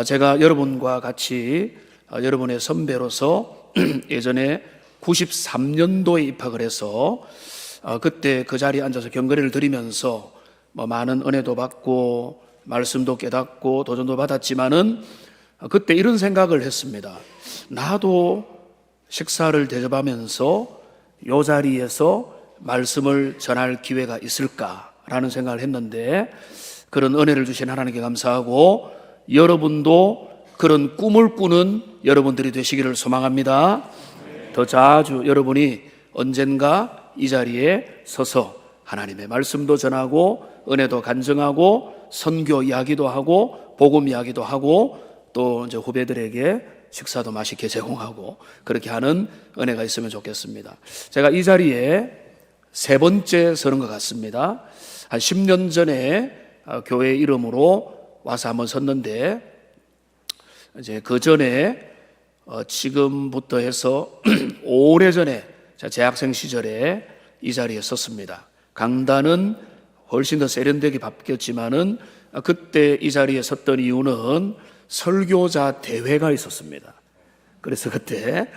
제가 여러분과 같이 여러분의 선배로서 예전에 93년도에 입학을 해서 그때 그 자리에 앉아서 경건회를 드리면서 많은 은혜도 받고 말씀도 깨닫고 도전도 받았지만은 그때 이런 생각을 했습니다. 나도 식사를 대접하면서 이 자리에서 말씀을 전할 기회가 있을까라는 생각을 했는데, 그런 은혜를 주신 하나님께 감사하고 여러분도 그런 꿈을 꾸는 여러분들이 되시기를 소망합니다. 더 자주 여러분이 언젠가 이 자리에 서서 하나님의 말씀도 전하고 은혜도 간증하고 선교 이야기도 하고 복음 이야기도 하고 또 이제 후배들에게 식사도 맛있게 제공하고 그렇게 하는 은혜가 있으면 좋겠습니다. 제가 이 자리에 세 번째 서는 것 같습니다. 한 10년 전에 교회 이름으로 와서 한번 섰는데, 이제 그 전에 지금부터 해서 오래전에 재학생 시절에 이 자리에 섰습니다. 강단은 훨씬 더 세련되게 바뀌었지만은 그때 이 자리에 섰던 이유는 설교자 대회가 있었습니다. 그래서 그때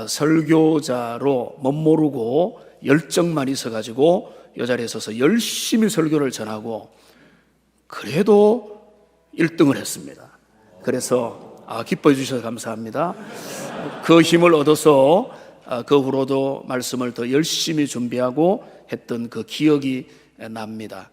설교자로 멋모르고 열정만 있어가지고 이 자리에 서서 열심히 설교를 전하고 그래도 1등을 했습니다. 그래서 기뻐해 주셔서 감사합니다. 그 힘을 얻어서 그 후로도 말씀을 더 열심히 준비하고 했던 그 기억이 납니다.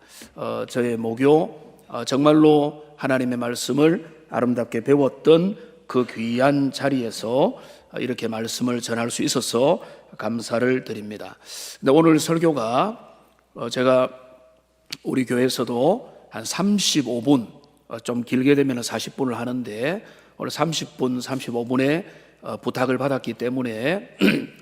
저의 모교 정말로 하나님의 말씀을 아름답게 배웠던 그 귀한 자리에서 이렇게 말씀을 전할 수 있어서 감사를 드립니다. 근데 오늘 설교가 제가 우리 교회에서도 한 35분, 좀 길게 되면 40분을 하는데 오늘 30분, 35분에 부탁을 받았기 때문에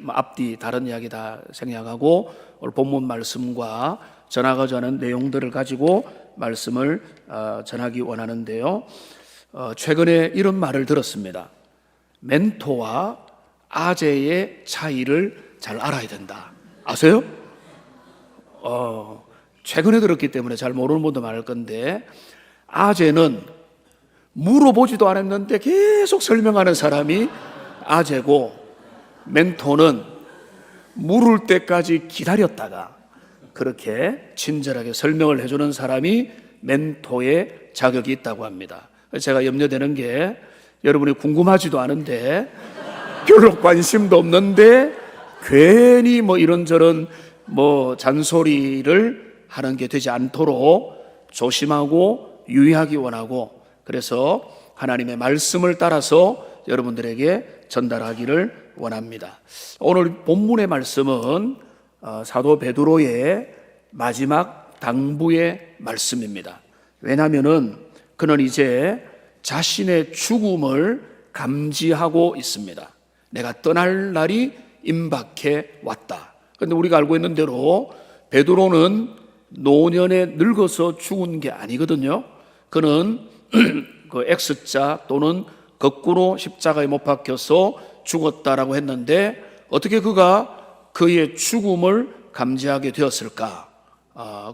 앞뒤 다른 이야기 다 생략하고 오늘 본문 말씀과 전하고자 하는 내용들을 가지고 말씀을 전하기 원하는데요. 최근에 이런 말을 들었습니다. 멘토와 아재의 차이를 잘 알아야 된다. 아세요? 최근에 들었기 때문에 잘 모르는 분도 많을 건데, 아재는 물어보지도 않았는데 계속 설명하는 사람이 아재고, 멘토는 물을 때까지 기다렸다가 그렇게 친절하게 설명을 해주는 사람이 멘토의 자격이 있다고 합니다. 제가 염려되는 게, 여러분이 궁금하지도 않은데 별로 관심도 없는데 괜히 이런저런 잔소리를 하는 게 되지 않도록 조심하고 유의하기 원하고, 그래서 하나님의 말씀을 따라서 여러분들에게 전달하기를 원합니다. 오늘 본문의 말씀은 사도 베드로의 마지막 당부의 말씀입니다. 왜냐하면은 그는 이제 자신의 죽음을 감지하고 있습니다. 내가 떠날 날이 임박해 왔다. 그런데 우리가 알고 있는 대로 베드로는 노년에 늙어서 죽은 게 아니거든요. 그는 그 X자 또는 거꾸로 십자가에 못 박혀서 죽었다라고 했는데, 어떻게 그가 그의 죽음을 감지하게 되었을까?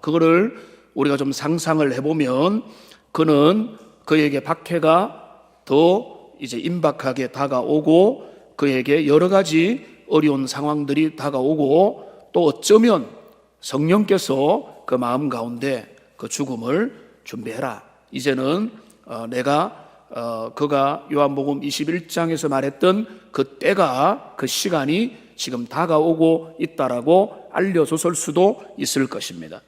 그거를 우리가 좀 상상을 해보면, 그는 그에게 박해가 더 이제 임박하게 다가오고 그에게 여러 가지 어려운 상황들이 다가오고, 또 어쩌면 성령께서 그 마음 가운데 그 죽음을 준비해라. 이제는 그가 요한복음 21장에서 말했던 그 때가, 그 시간이 지금 다가오고 있다라고 알려줬을 수도 있을 것입니다.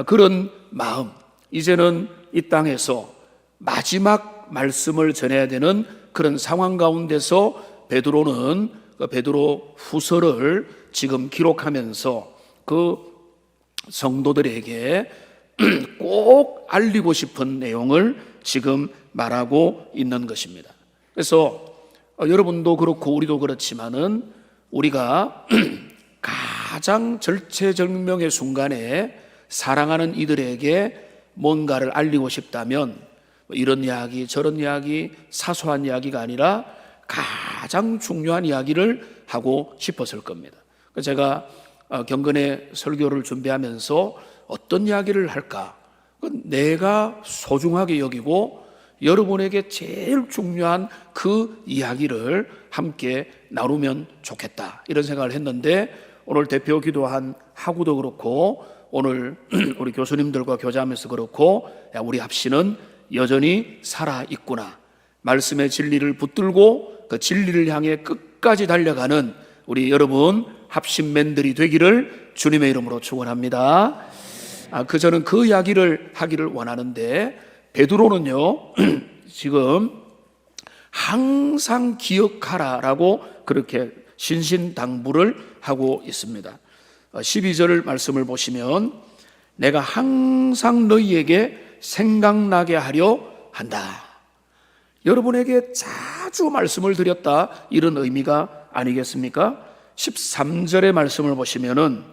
그런 마음, 이제는 이 땅에서 마지막 말씀을 전해야 되는 그런 상황 가운데서 베드로는 그 베드로 후서를 지금 기록하면서 그 성도들에게 꼭 알리고 싶은 내용을 지금 말하고 있는 것입니다. 그래서 여러분도 그렇고 우리도 그렇지만은 우리가 가장 절체절명의 순간에 사랑하는 이들에게 뭔가를 알리고 싶다면 이런 이야기 저런 이야기 사소한 이야기가 아니라 가장 중요한 이야기를 하고 싶었을 겁니다. 제가 경건의 설교를 준비하면서 어떤 이야기를 할까? 내가 소중하게 여기고 여러분에게 제일 중요한 그 이야기를 함께 나누면 좋겠다, 이런 생각을 했는데, 오늘 대표 기도한 하구도 그렇고 오늘 우리 교수님들과 교제하면서 그렇고, 야, 우리 합시는 여전히 살아있구나, 말씀의 진리를 붙들고 그 진리를 향해 끝까지 달려가는 우리 여러분 합심맨들이 되기를 주님의 이름으로 축원합니다. 저는 그 이야기를 하기를 원하는데, 베드로는요 지금 항상 기억하라라고 그렇게 신신당부를 하고 있습니다. 12절 말씀을 보시면, 내가 항상 너희에게 생각나게 하려 한다. 여러분에게 자주 말씀을 드렸다, 이런 의미가 아니겠습니까? 13절의 말씀을 보시면은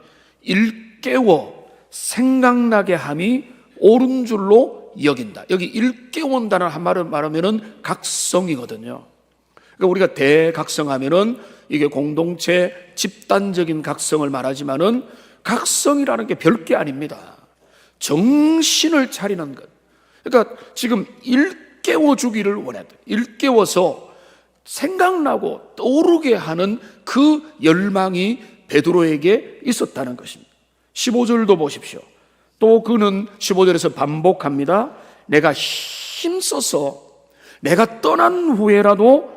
일깨워 생각나게 함이 옳은 줄로 여긴다. 여기 일깨운다는 한말을 말하면은 각성이거든요. 그러니까 우리가 대각성하면은 이게 공동체 집단적인 각성을 말하지만은, 각성이라는 게 별게 아닙니다. 정신을 차리는 것. 그러니까 지금 일깨워 주기를 원했다. 일깨워서 생각나고 떠오르게 하는 그 열망이 베드로에게 있었다는 것입니다. 15절도 보십시오. 또 그는 15절에서 반복합니다. 내가 힘써서 내가 떠난 후에라도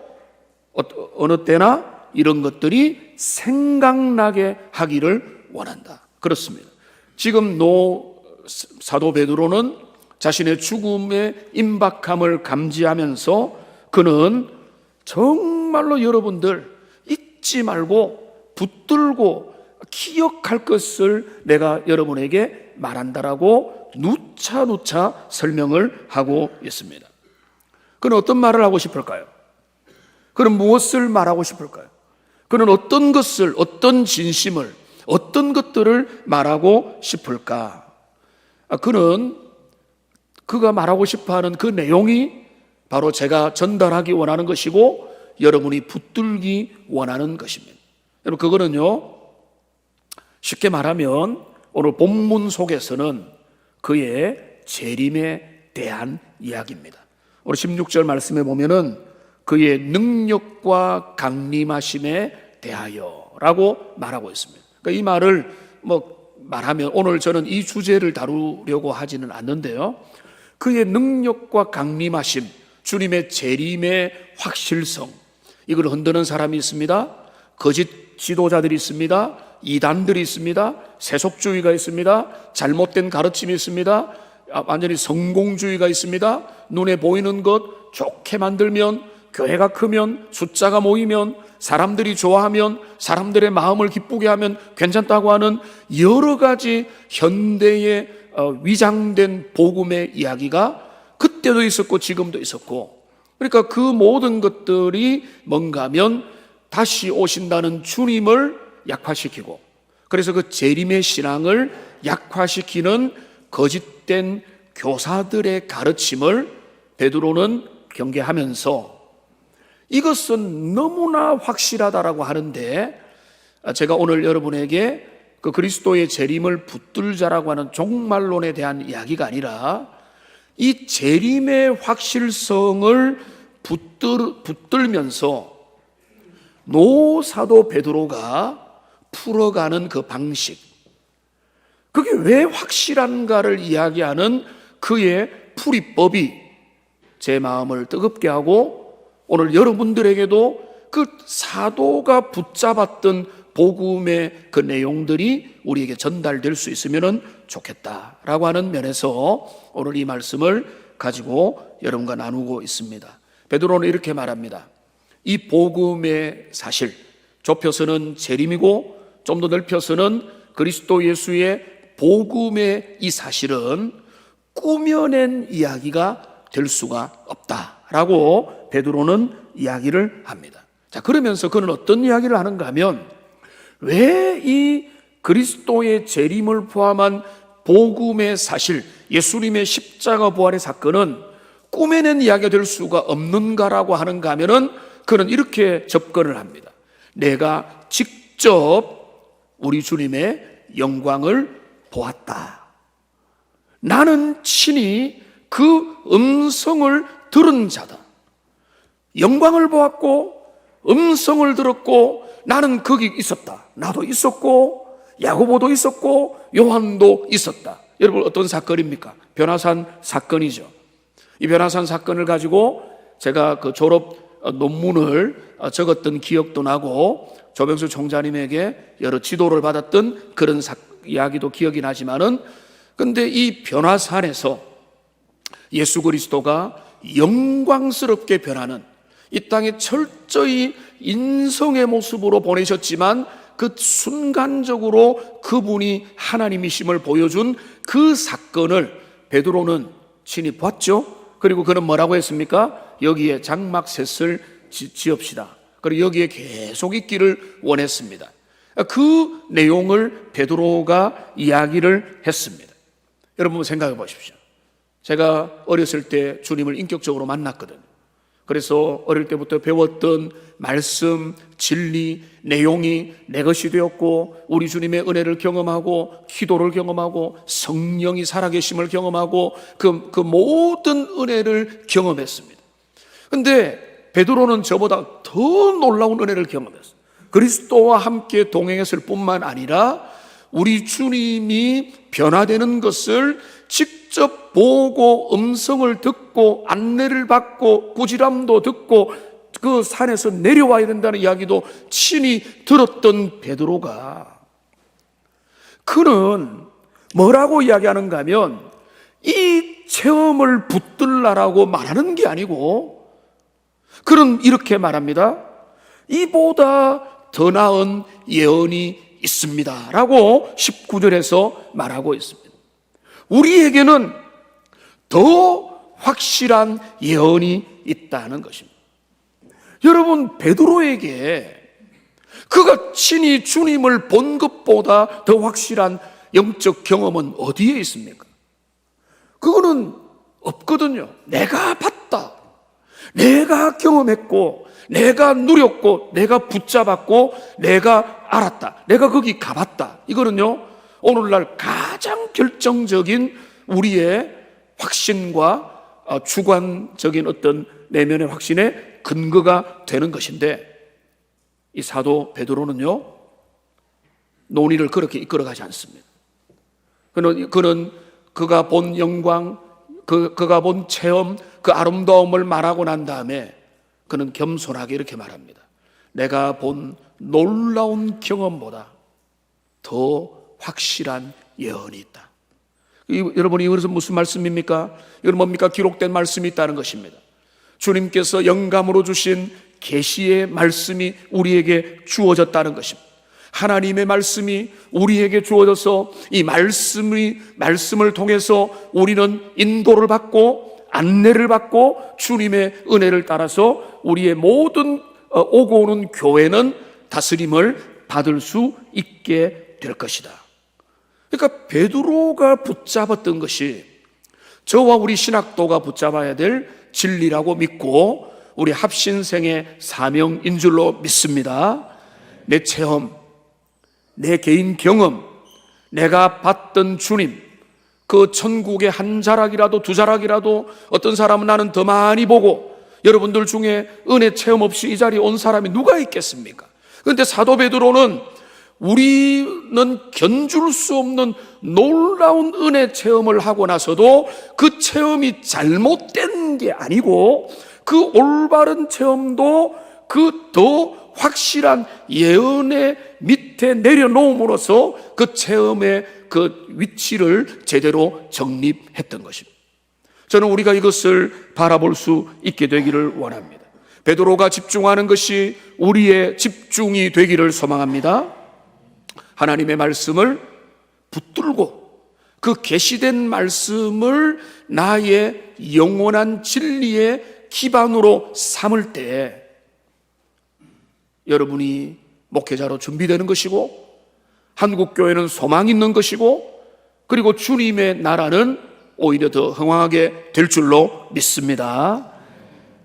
어느 때나 이런 것들이 생각나게 하기를 원한다. 그렇습니다. 지금 사도 베드로는 자신의 죽음의 임박함을 감지하면서 그는 정말로 여러분들 잊지 말고 붙들고 기억할 것을 내가 여러분에게 말한다라고 누차 설명을 하고 있습니다. 그는 어떤 말을 하고 싶을까요? 그는 무엇을 말하고 싶을까요? 그는 어떤 것을, 어떤 진심을, 어떤 것들을 말하고 싶을까? 그가 말하고 싶어하는 그 내용이 바로 제가 전달하기 원하는 것이고 여러분이 붙들기 원하는 것입니다. 여러분, 그거는요 쉽게 말하면 오늘 본문 속에서는 그의 재림에 대한 이야기입니다. 오늘 16절 말씀에 보면은 그의 능력과 강림하심에 대하여라고 말하고 있습니다. 그러니까 이 말을 말하면, 오늘 저는 이 주제를 다루려고 하지는 않는데요, 그의 능력과 강림하심, 주님의 재림의 확실성, 이걸 흔드는 사람이 있습니다. 거짓 지도자들이 있습니다. 이단들이 있습니다. 세속주의가 있습니다. 잘못된 가르침이 있습니다. 완전히 성공주의가 있습니다. 눈에 보이는 것 좋게 만들면, 교회가 크면, 숫자가 모이면, 사람들이 좋아하면, 사람들의 마음을 기쁘게 하면 괜찮다고 하는 여러 가지 현대의 위장된 복음의 이야기가 그때도 있었고 지금도 있었고, 그러니까 그 모든 것들이 뭔가 하면 다시 오신다는 주님을 약화시키고, 그래서 그 재림의 신앙을 약화시키는 거짓된 교사들의 가르침을 베드로는 경계하면서 이것은 너무나 확실하다라고 하는데, 제가 오늘 여러분에게 그 그리스도의 재림을 붙들자라고 하는 종말론에 대한 이야기가 아니라 이 재림의 확실성을 붙들면서 노사도 베드로가 풀어가는 그 방식, 그게 왜 확실한가를 이야기하는 그의 풀이법이 제 마음을 뜨겁게 하고, 오늘 여러분들에게도 그 사도가 붙잡았던 복음의 그 내용들이 우리에게 전달될 수 있으면 좋겠다라고 하는 면에서 오늘 이 말씀을 가지고 여러분과 나누고 있습니다. 베드로는 이렇게 말합니다. 이 복음의 사실, 좁혀서는 재림이고 좀 더 넓혀서는 그리스도 예수의 복음의 이 사실은 꾸며낸 이야기가 될 수가 없다라고 베드로는 이야기를 합니다. 자, 그러면서 그는 어떤 이야기를 하는가 하면, 왜 이 그리스도의 재림을 포함한 복음의 사실, 예수님의 십자가 부활의 사건은 꾸며낸 이야기가 될 수가 없는가라고 하는가 하면은 그는 이렇게 접근을 합니다. 내가 직접 우리 주님의 영광을 보았다. 나는 친히 그 음성을 들은 자다. 영광을 보았고 음성을 들었고 나는 거기 있었다. 나도 있었고 야고보도 있었고 요한도 있었다. 여러분, 어떤 사건입니까? 변화산 사건이죠. 이 변화산 사건을 가지고 제가 그 졸업 논문을 적었던 기억도 나고 조병수 총장님에게 여러 지도를 받았던 그런 이야기도 기억이 나지만은, 근데 이 변화산에서 예수 그리스도가 영광스럽게 변하는, 이 땅에 철저히 인성의 모습으로 보내셨지만 그 순간적으로 그분이 하나님이심을 보여준 그 사건을 베드로는 친히 봤죠. 그리고 그는 뭐라고 했습니까? 여기에 장막셋을 지읍시다. 그리고 여기에 계속 있기를 원했습니다. 그 내용을 베드로가 이야기를 했습니다. 여러분 생각해 보십시오. 제가 어렸을 때 주님을 인격적으로 만났거든요. 그래서 어릴 때부터 배웠던 말씀, 진리, 내용이 내 것이 되었고, 우리 주님의 은혜를 경험하고 기도를 경험하고 성령이 살아계심을 경험하고 그 모든 은혜를 경험했습니다. 근데 베드로는 저보다 더 놀라운 은혜를 경험했어요. 그리스도와 함께 동행했을 뿐만 아니라 우리 주님이 변화되는 것을 직접 보고 음성을 듣고 안내를 받고 꾸지람도 듣고 그 산에서 내려와야 된다는 이야기도 친히 들었던 베드로가, 그는 뭐라고 이야기하는가 하면 이 체험을 붙들라라고 말하는 게 아니고 그는 이렇게 말합니다. 이보다 더 나은 예언이 있습니다 라고 19절에서 말하고 있습니다. 우리에게는 더 확실한 예언이 있다는 것입니다. 여러분, 베드로에게 그가 친히 주님을 본 것보다 더 확실한 영적 경험은 어디에 있습니까? 그거는 없거든요. 내가 봤다, 내가 경험했고, 내가 누렸고, 내가 붙잡았고, 내가 알았다, 내가 거기 가봤다. 이거는요, 오늘날 가장 결정적인 우리의 확신과 주관적인 어떤 내면의 확신의 근거가 되는 것인데, 이 사도 베드로는요 논의를 그렇게 이끌어가지 않습니다. 그는 그가 본 영광, 그가 본 체험, 그 아름다움을 말하고 난 다음에 그는 겸손하게 이렇게 말합니다. 내가 본 놀라운 경험보다 더 확실한 예언이 있다. 여러분, 이것은 무슨 말씀입니까? 이건 뭡니까? 기록된 말씀이 있다는 것입니다. 주님께서 영감으로 주신 계시의 말씀이 우리에게 주어졌다는 것입니다. 하나님의 말씀이 우리에게 주어져서 이 말씀을 통해서 우리는 인도를 받고 안내를 받고 주님의 은혜를 따라서 우리의 모든 오고 오는 교회는 다스림을 받을 수 있게 될 것이다. 그러니까 베드로가 붙잡았던 것이 저와 우리 신학도가 붙잡아야 될 진리라고 믿고 우리 합신생의 사명인 줄로 믿습니다. 내 체험, 내 개인 경험, 내가 봤던 주님, 그 천국의 한 자락이라도 두 자락이라도, 어떤 사람은 나는 더 많이 보고, 여러분들 중에 은혜 체험 없이 이 자리에 온 사람이 누가 있겠습니까? 그런데 사도 베드로는 우리는 견줄 수 없는 놀라운 은혜 체험을 하고 나서도 그 체험이 잘못된 게 아니고 그 올바른 체험도 그 더 확실한 예언의 밑에 내려놓음으로써 그 체험의 그 위치를 제대로 정립했던 것입니다. 저는 우리가 이것을 바라볼 수 있게 되기를 원합니다. 베드로가 집중하는 것이 우리의 집중이 되기를 소망합니다. 하나님의 말씀을 붙들고 그 계시된 말씀을 나의 영원한 진리의 기반으로 삼을 때 여러분이 목회자로 준비되는 것이고, 한국교회는 소망 있는 것이고, 그리고 주님의 나라는 오히려 더 흥왕하게 될 줄로 믿습니다.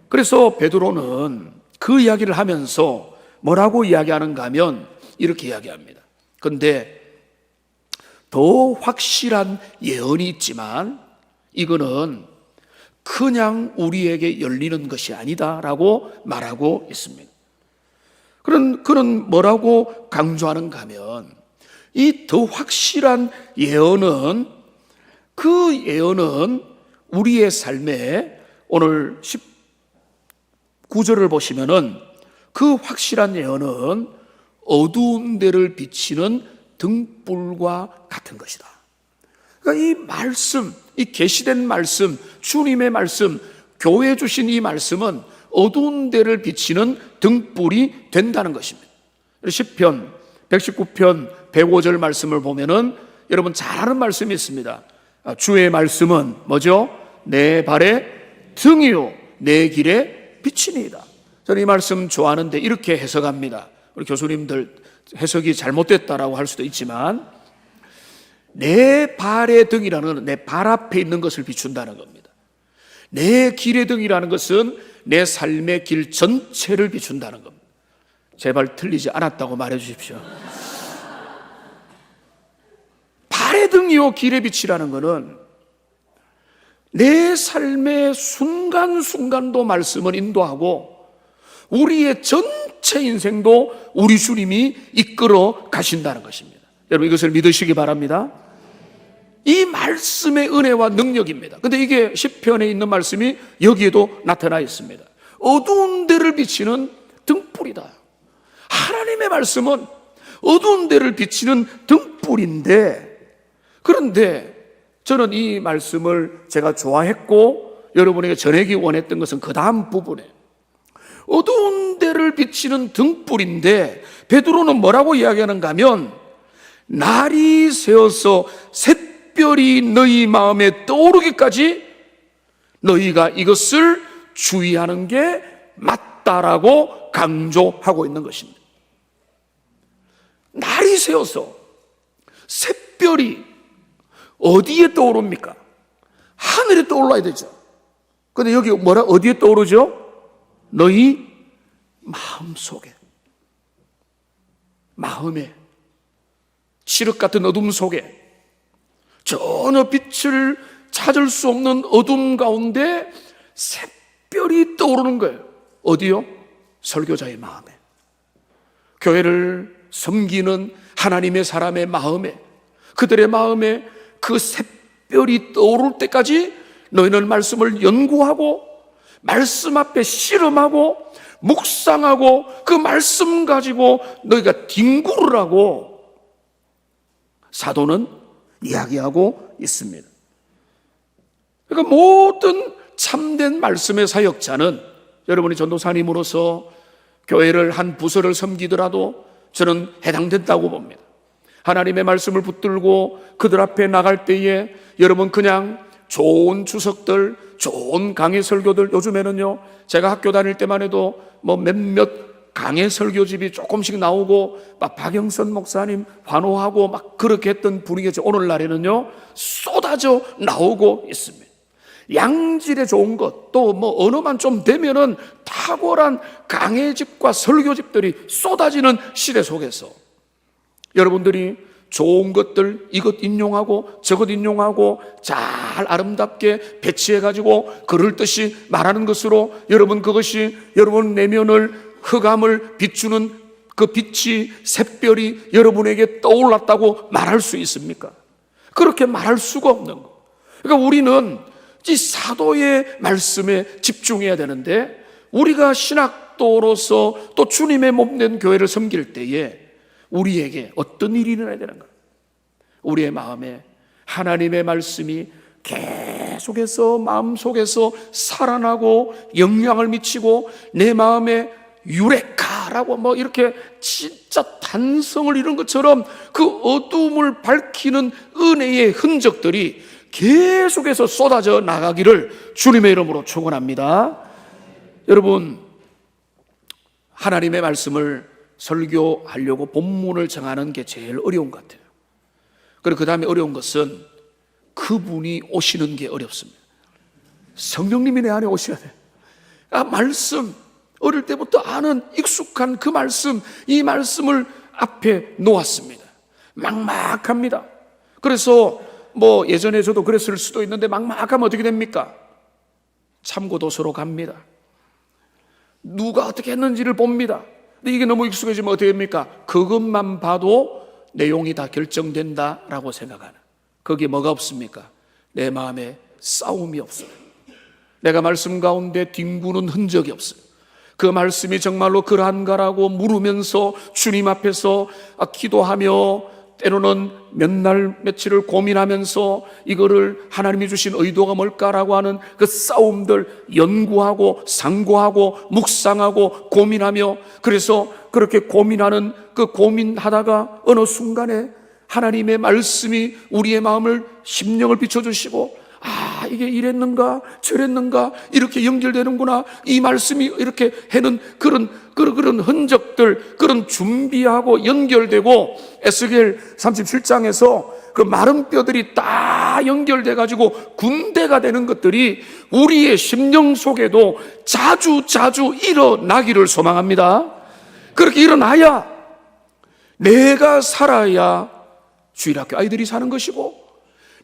그래서 베드로는 그 이야기를 하면서 뭐라고 이야기하는가 하면 이렇게 이야기합니다. 그런데 더 확실한 예언이 있지만 이거는 그냥 우리에게 열리는 것이 아니다라고 말하고 있습니다. 그런 뭐라고 강조하는가 하면 이 더 확실한 예언은, 그 예언은 우리의 삶에 오늘 19절을 보시면은 그 확실한 예언은 어두운 데를 비치는 등불과 같은 것이다. 그러니까 이 말씀, 이 계시된 말씀, 주님의 말씀, 교회 주신 이 말씀은 어두운 데를 비치는 등불이 된다는 것입니다. 시편 119편 105절 말씀을 보면은 여러분 잘 아는 말씀이 있습니다. 주의 말씀은 뭐죠? 내 발의 등이요 내 길의 빛이니이다. 저는 이 말씀 좋아하는데 이렇게 해석합니다. 우리 교수님들 해석이 잘못됐다라고 할 수도 있지만, 내 발의 등이라는 내 발 앞에 있는 것을 비춘다는 겁니다. 내 길의 등이라는 것은 내 삶의 길 전체를 비춘다는 겁니다. 제발 틀리지 않았다고 말해 주십시오. 발의 등이요 길의 빛이라는 것은 내 삶의 순간순간도 말씀을 인도하고 우리의 전체 인생도 우리 주님이 이끌어 가신다는 것입니다. 여러분 이것을 믿으시기 바랍니다. 이 말씀의 은혜와 능력입니다. 근데 이게 시편에 있는 말씀이 여기에도 나타나 있습니다. 어두운 데를 비치는 등불이다. 하나님의 말씀은 어두운 데를 비치는 등불인데, 그런데 저는 이 말씀을 제가 좋아했고 여러분에게 전하기 원했던 것은 그 다음 부분에, 어두운 데를 비치는 등불인데 베드로는 뭐라고 이야기하는가 하면, 날이 새어서 샛별이 너희 마음에 떠오르기까지 너희가 이것을 주의하는 게 맞다라고 강조하고 있는 것입니다. 날이 새어서 샛별이 어디에 떠오릅니까? 하늘에 떠올라야 되죠. 근데 여기 어디에 떠오르죠? 너희 마음속에, 마음에, 칠흑 같은 어둠 속에, 전혀 빛을 찾을 수 없는 어둠 가운데 샛별이 떠오르는 거예요. 어디요? 설교자의 마음에, 교회를 섬기는 하나님의 사람의 마음에, 그들의 마음에 그 샛별이 떠오를 때까지 너희는 말씀을 연구하고 말씀 앞에 씨름하고 묵상하고 그 말씀 가지고 너희가 뒹굴을 하고 사도는 이야기하고 있습니다. 그러니까 모든 참된 말씀의 사역자는, 여러분이 전도사님으로서 교회를 한 부서를 섬기더라도 저는 해당된다고 봅니다. 하나님의 말씀을 붙들고 그들 앞에 나갈 때에 여러분 그냥 좋은 주석들, 좋은 강의 설교들, 요즘에는요 제가 학교 다닐 때만 해도 뭐 몇몇 강의 설교집이 조금씩 나오고 막 박영선 목사님 환호하고 막 그렇게 했던 분위기죠. 오늘날에는요 쏟아져 나오고 있습니다. 양질의 좋은 것, 또 뭐 언어만 좀 되면은 탁월한 강해집과 설교집들이 쏟아지는 시대 속에서 여러분들이 좋은 것들 이것 인용하고 저것 인용하고 잘 아름답게 배치해가지고 그럴듯이 말하는 것으로 여러분 그것이 여러분 내면을 흑암을 비추는 그 빛이 샛별이 여러분에게 떠올랐다고 말할 수 있습니까? 그렇게 말할 수가 없는 거. 그러니까 우리는 이 사도의 말씀에 집중해야 되는데, 우리가 신학도로서 또 주님의 몸된 교회를 섬길 때에 우리에게 어떤 일이 일어나야 되는가? 우리의 마음에 하나님의 말씀이 계속해서 마음속에서 살아나고 영향을 미치고 내 마음에 유레카라고 뭐 이렇게 진짜 단성을 이룬 것처럼 그 어둠을 밝히는 은혜의 흔적들이 계속해서 쏟아져 나가기를 주님의 이름으로 축원합니다. 여러분, 하나님의 말씀을 설교하려고 본문을 정하는 게 제일 어려운 것 같아요. 그리고 그 다음에 어려운 것은 그분이 오시는 게 어렵습니다. 성령님이 내 안에 오셔야 돼요. 말씀, 어릴 때부터 아는 익숙한 그 말씀, 이 말씀을 앞에 놓았습니다. 막막합니다. 그래서 뭐 예전에 저도 그랬을 수도 있는데 막막하면 어떻게 됩니까? 참고도서로 갑니다. 누가 어떻게 했는지를 봅니다. 근데 이게 너무 익숙해지면 어떻게 됩니까? 그것만 봐도 내용이 다 결정된다라고 생각하는, 거기에 뭐가 없습니까? 내 마음에 싸움이 없어요. 내가 말씀 가운데 뒹구는 흔적이 없어요. 그 말씀이 정말로 그러한가라고 물으면서 주님 앞에서 기도하며 때로는 몇 날 며칠을 고민하면서 이거를 하나님이 주신 의도가 뭘까라고 하는 그 싸움들 연구하고 상고하고 묵상하고 고민하며, 그래서 그렇게 고민하는 그 고민하다가 어느 순간에 하나님의 말씀이 우리의 마음을 심령을 비춰주시고, 아, 이게 이랬는가 저랬는가 이렇게 연결되는구나, 이 말씀이 이렇게 해는 그런 흔적들, 그런 준비하고 연결되고, 에스겔 37장에서 그 마른 뼈들이 딱 연결돼 가지고 군대가 되는 것들이 우리의 심령 속에도 자주 일어나기를 소망합니다. 그렇게 일어나야 내가 살아야 주일학교 아이들이 사는 것이고,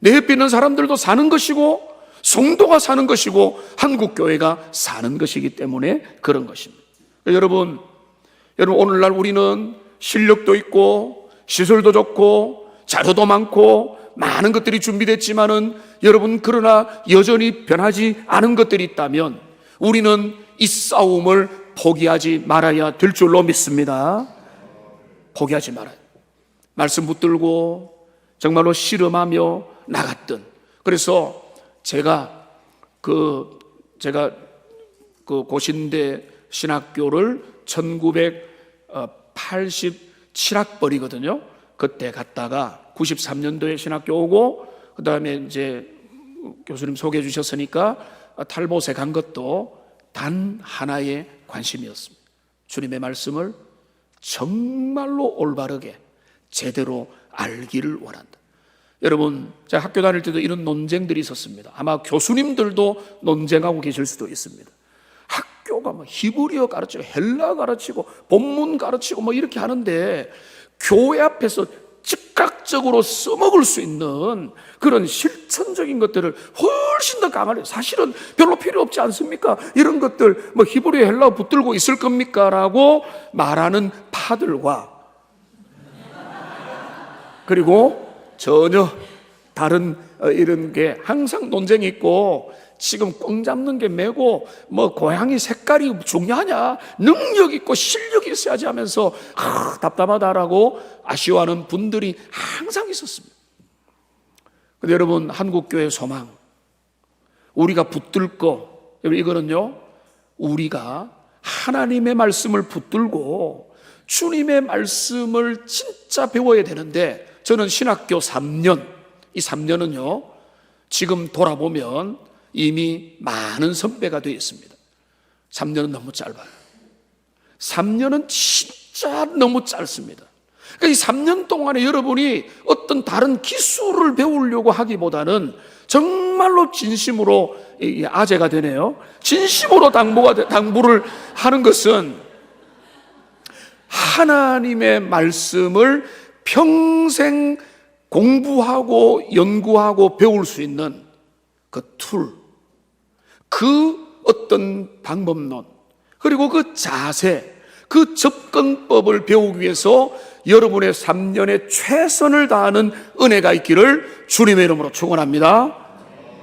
내 옆에 있는 사람들도 사는 것이고, 성도가 사는 것이고, 한국교회가 사는 것이기 때문에 그런 것입니다. 여러분 오늘날 우리는 실력도 있고 시설도 좋고 자료도 많고 많은 것들이 준비됐지만은, 여러분 그러나 여전히 변하지 않은 것들이 있다면 우리는 이 싸움을 포기하지 말아야 될 줄로 믿습니다. 포기하지 말아요. 말씀 붙들고 정말로 씨름하며 나갔던. 그래서 제가 그 고신대 신학교를 1987학번이거든요. 그때 갔다가 93년도에 신학교 오고, 그 다음에 이제 교수님 소개해 주셨으니까 탈봇에 간 것도 단 하나의 관심이었습니다. 주님의 말씀을 정말로 올바르게 제대로 알기를 원한다. 여러분, 제가 학교 다닐 때도 이런 논쟁들이 있었습니다. 아마 교수님들도 논쟁하고 계실 수도 있습니다. 학교가 뭐 히브리어 가르치고 헬라 가르치고 본문 가르치고 뭐 이렇게 하는데, 교회 앞에서 즉각적으로 써먹을 수 있는 그런 실천적인 것들을 훨씬 더 강하게, 사실은 별로 필요 없지 않습니까? 이런 것들 뭐 히브리어 헬라어 붙들고 있을 겁니까? 라고 말하는 파들과, 그리고 전혀 다른 이런 게 항상 논쟁이 있고, 지금 꽝 잡는 게 매고 뭐 고양이 색깔이 중요하냐, 능력 있고 실력이 있어야지 하면서 답답하다라고 아쉬워하는 분들이 항상 있었습니다. 근데 여러분, 한국교회 소망, 우리가 붙들 거, 여러분 이거는요, 우리가 하나님의 말씀을 붙들고 주님의 말씀을 진짜 배워야 되는데, 저는 신학교 3년, 이 3년은요 지금 돌아보면 이미 많은 선배가 되어 있습니다. 3년은 너무 짧아요. 3년은 진짜 너무 짧습니다. 그러니까 이 3년 동안에 여러분이 어떤 다른 기술을 배우려고 하기보다는 정말로 진심으로, 아재가 되네요, 진심으로 당부를 하는 것은 하나님의 말씀을 평생 공부하고 연구하고 배울 수 있는 그 툴, 그 어떤 방법론, 그리고 그 자세, 그 접근법을 배우기 위해서 여러분의 3년의 최선을 다하는 은혜가 있기를 주님의 이름으로 축원합니다.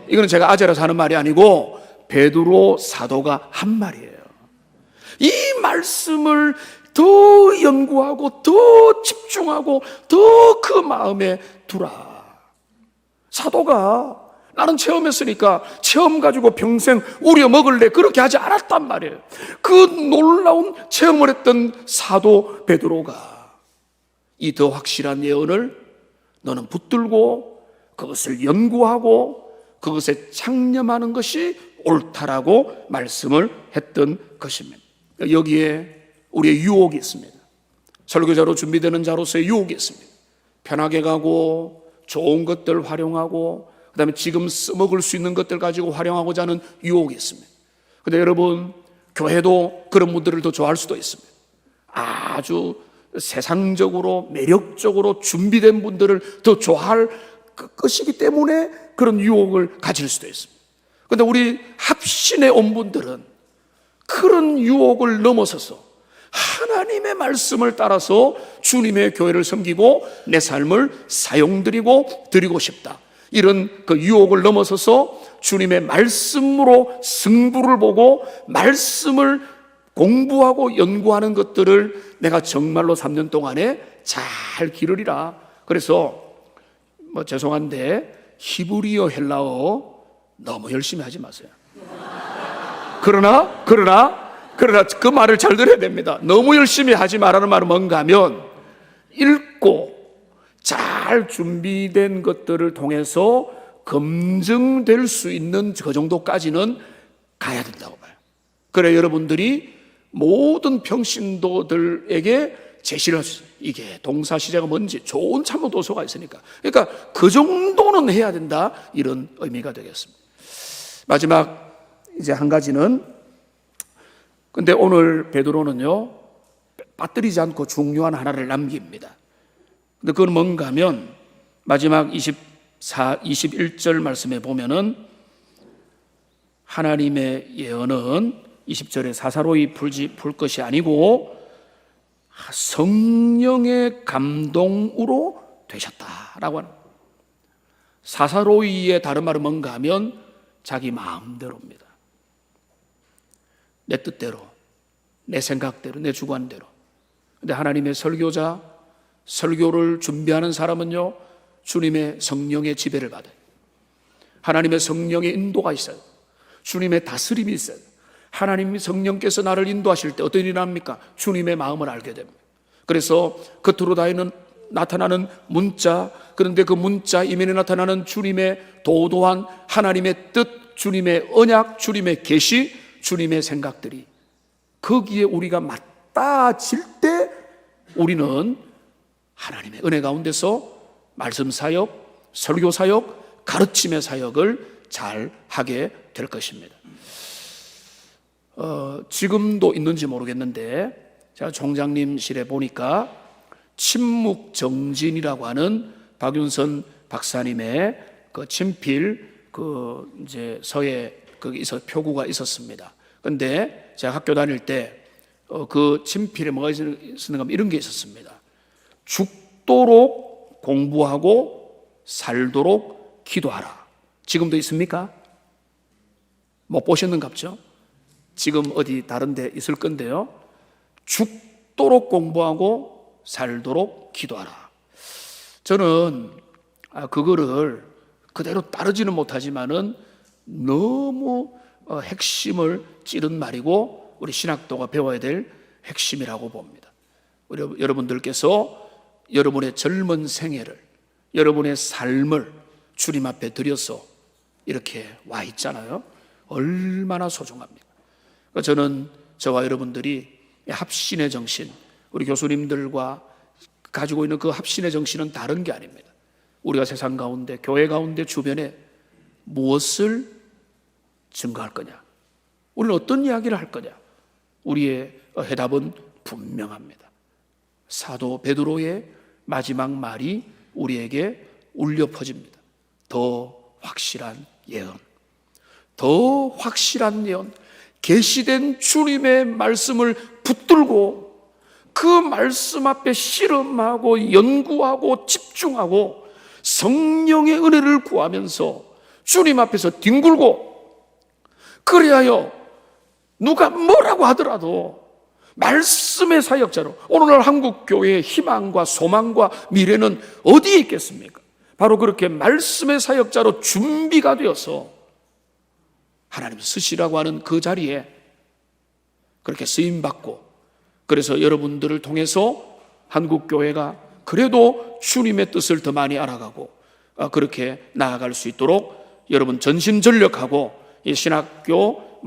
이거는 제가 아재라서 하는 말이 아니고 베드로 사도가 한 말이에요. 이 말씀을 더 연구하고 더 집중하고 더 그 마음에 두라. 사도가 나는 체험했으니까 체험 가지고 평생 우려 먹을래, 그렇게 하지 않았단 말이에요. 그 놀라운 체험을 했던 사도 베드로가 이 더 확실한 예언을 너는 붙들고 그것을 연구하고 그것에 창념하는 것이 옳다라고 말씀을 했던 것입니다. 여기에 우리의 유혹이 있습니다. 설교자로 준비되는 자로서의 유혹이 있습니다. 편하게 가고 좋은 것들 활용하고 그 다음에 지금 써먹을 수 있는 것들 가지고 활용하고자 하는 유혹이 있습니다. 그런데 여러분, 교회도 그런 분들을 더 좋아할 수도 있습니다. 아주 세상적으로 매력적으로 준비된 분들을 더 좋아할 것이기 때문에 그런 유혹을 가질 수도 있습니다. 근데 우리 합신에 온 분들은 그런 유혹을 넘어서서 하나님의 말씀을 따라서 주님의 교회를 섬기고 내 삶을 사용드리고 드리고 싶다. 이런 그 유혹을 넘어서서 주님의 말씀으로 승부를 보고 말씀을 공부하고 연구하는 것들을 내가 정말로 3년 동안에 잘 기르리라. 그래서 죄송한데 히브리어, 헬라어 너무 열심히 하지 마세요. 그러나 그 말을 잘 들어야 됩니다. 너무 열심히 하지 말라는 말은 뭔가 하면 읽고 잘 준비된 것들을 통해서 검증될 수 있는 그 정도까지는 가야 된다고 봐요. 그래 여러분들이 모든 평신도들에게 제시를 할 수 있어요. 이게 동사 시제가 뭔지 좋은 참고 도서가 있으니까. 그러니까 그 정도는 해야 된다, 이런 의미가 되겠습니다. 마지막 이제 한 가지는, 근데 오늘 베드로는요 빠뜨리지 않고 중요한 하나를 남깁니다. 근데 그건 뭔가 하면 마지막 21절 말씀에 보면은 하나님의 예언은 20절에 사사로이 풀 것이 아니고 성령의 감동으로 되셨다라고 하는, 사사로이의 다른 말은 뭔가 하면 자기 마음대로입니다. 내 뜻대로, 내 생각대로, 내 주관대로. 근데 하나님의 설교자, 설교를 준비하는 사람은요 주님의 성령의 지배를 받아요. 하나님의 성령의 인도가 있어요. 주님의 다스림이 있어요. 하나님 성령께서 나를 인도하실 때 어떤 일이 납니까? 주님의 마음을 알게 됩니다. 그래서 겉으로 나타나는 문자, 그런데 그 문자 이면에 나타나는 주님의 도도한 하나님의 뜻, 주님의 언약, 주님의 계시, 주님의 생각들이 거기에 우리가 맞닿아질 때 우리는 하나님의 은혜 가운데서 말씀 사역, 설교 사역, 가르침의 사역을 잘 하게 될 것입니다. 지금도 있는지 모르겠는데 제가 총장님실에 보니까 침묵정진이라고 하는 박윤선 박사님의 그 친필 그 이제 서예 거기서 표구가 있었습니다. 근데 제가 학교 다닐 때 그 친필에 뭐가 있었는가 하면 이런 게 있었습니다. 죽도록 공부하고 살도록 기도하라. 지금도 있습니까? 못 보셨는갑죠? 지금 어디 다른 데 있을 건데요. 죽도록 공부하고 살도록 기도하라. 저는 그거를 그대로 따르지는 못하지만은 너무 핵심을 찌른 말이고 우리 신학도가 배워야 될 핵심이라고 봅니다. 우리 여러분들께서 여러분의 젊은 생애를, 여러분의 삶을 주님 앞에 드려서 이렇게 와 있잖아요. 얼마나 소중합니까? 저는 저와 여러분들이 합신의 정신, 우리 교수님들과 가지고 있는 그 합신의 정신은 다른 게 아닙니다. 우리가 세상 가운데, 교회 가운데, 주변에 무엇을 증거할 거냐, 우리는 어떤 이야기를 할 거냐, 우리의 해답은 분명합니다. 사도 베드로의 마지막 말이 우리에게 울려 퍼집니다. 더 확실한 예언, 더 확실한 예언, 계시된 주님의 말씀을 붙들고 그 말씀 앞에 실험하고 연구하고 집중하고 성령의 은혜를 구하면서 주님 앞에서 뒹굴고, 그래야요 누가 뭐라고 하더라도 말씀의 사역자로, 오늘날 한국교회의 희망과 소망과 미래는 어디에 있겠습니까? 바로 그렇게 말씀의 사역자로 준비가 되어서 하나님 쓰시라고 하는 그 자리에 그렇게 쓰임받고, 그래서 여러분들을 통해서 한국교회가 그래도 주님의 뜻을 더 많이 알아가고 그렇게 나아갈 수 있도록 여러분 전심전력하고, 이 신학교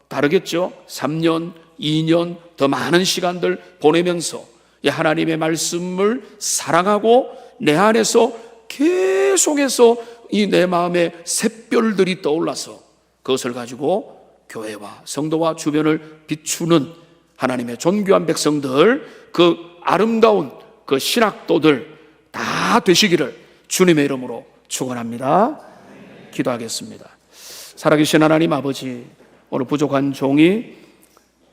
다르겠죠? 3년, 2년 더 많은 시간들 보내면서 하나님의 말씀을 사랑하고 내 안에서 계속해서 이 내 마음에 샛별들이 떠올라서 그것을 가지고 교회와 성도와 주변을 비추는 하나님의 존귀한 백성들, 그 아름다운 그 신학도들 다 되시기를 주님의 이름으로 축원합니다. 기도하겠습니다. 살아계신 하나님 아버지, 오늘 부족한 종이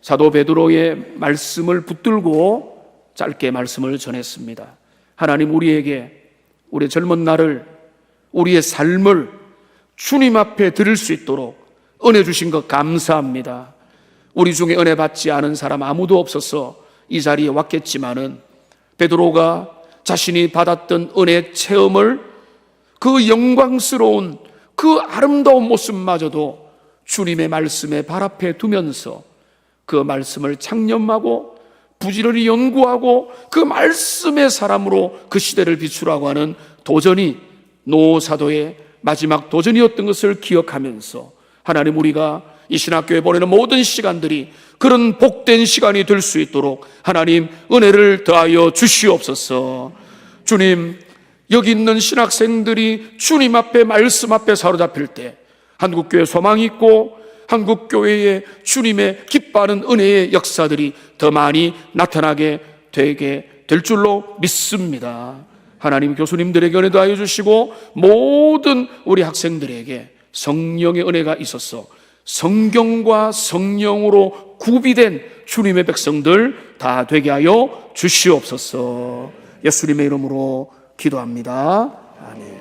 사도 베드로의 말씀을 붙들고 짧게 말씀을 전했습니다. 하나님, 우리에게 우리의 젊은 날을, 우리의 삶을 주님 앞에 드릴 수 있도록 은혜 주신 것 감사합니다. 우리 중에 은혜 받지 않은 사람 아무도 없어서 이 자리에 왔겠지만은 베드로가 자신이 받았던 은혜 체험을, 그 영광스러운 그 아름다운 모습마저도 주님의 말씀에 발 앞에 두면서 그 말씀을 창념하고 부지런히 연구하고 그 말씀의 사람으로 그 시대를 비추라고 하는 도전이 노사도의 마지막 도전이었던 것을 기억하면서 하나님, 우리가 이 신학교에 보내는 모든 시간들이 그런 복된 시간이 될 수 있도록 하나님 은혜를 더하여 주시옵소서. 주님, 여기 있는 신학생들이 주님 앞에, 말씀 앞에 사로잡힐 때 한국교회 소망이 있고 한국교회에 주님의 기뻐하는 은혜의 역사들이 더 많이 나타나게 되게 될 줄로 믿습니다. 하나님, 교수님들에게 은혜 더하여 주시고 모든 우리 학생들에게 성령의 은혜가 있어서 성경과 성령으로 구비된 주님의 백성들 다 되게 하여 주시옵소서. 예수님의 이름으로 기도합니다. 아멘.